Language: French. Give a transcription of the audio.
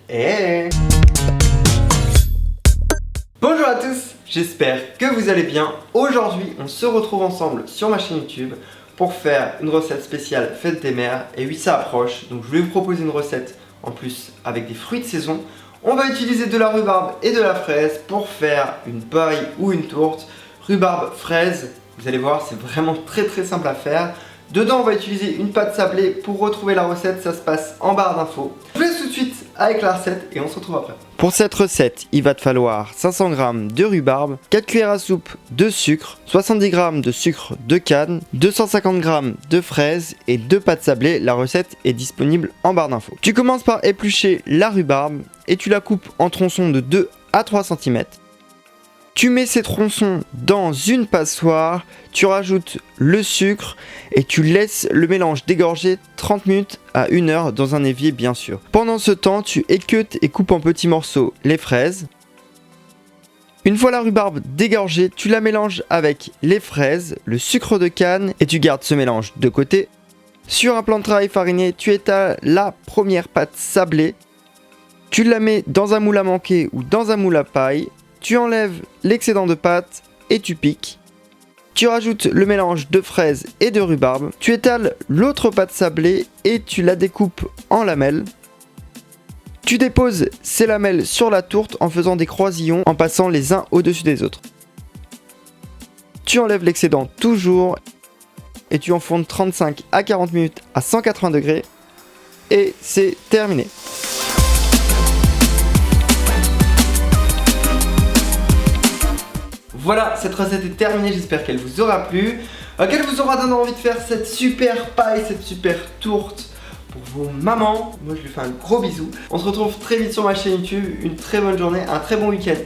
Hey. Bonjour à tous, j'espère que vous allez bien. Aujourd'hui, on se retrouve ensemble sur ma chaîne YouTube pour faire une recette spéciale fête des mères. Et oui, ça approche, donc je vais vous proposer une recette en plus avec des fruits de saison. On va utiliser de la rhubarbe et de la fraise pour faire une paille ou une tourte. Rhubarbe, fraise, vous allez voir, c'est vraiment très simple à faire. Dedans, on va utiliser une pâte sablée. Pour retrouver la recette, ça se passe en barre d'infos. Je vous laisse tout de suite avec la recette et on se retrouve après. Pour cette recette, il va te falloir 500 g de rhubarbe, 4 cuillères à soupe de sucre, 70 g de sucre de canne, 250 g de fraises et 2 pâtes sablées. La recette est disponible en barre d'infos. Tu commences par éplucher la rhubarbe et tu la coupes en tronçons de 2 à 3 cm. Tu mets ces tronçons dans une passoire, tu rajoutes le sucre et tu laisses le mélange dégorger 30 minutes à 1 heure dans un évier bien sûr. Pendant ce temps, tu équeutes et coupes en petits morceaux les fraises. Une fois la rhubarbe dégorgée, tu la mélanges avec les fraises, le sucre de canne et tu gardes ce mélange de côté. Sur un plan de travail fariné, tu étales la première pâte sablée. Tu la mets dans un moule à manquer ou dans un moule à paille. Tu enlèves l'excédent de pâte et tu piques. Tu rajoutes le mélange de fraises et de rhubarbe. Tu étales l'autre pâte sablée et tu la découpes en lamelles. Tu déposes ces lamelles sur la tourte en faisant des croisillons en passant les uns au-dessus des autres. Tu enlèves l'excédent toujours et tu enfournes 35 à 40 minutes à 180 degrés et c'est terminé. Voilà, cette recette est terminée, j'espère qu'elle vous aura plu, qu'elle vous aura donné envie de faire cette super paille, cette super tourte pour vos mamans. Moi je lui fais un gros bisou. On se retrouve très vite sur ma chaîne YouTube, une très bonne journée, un très bon week-end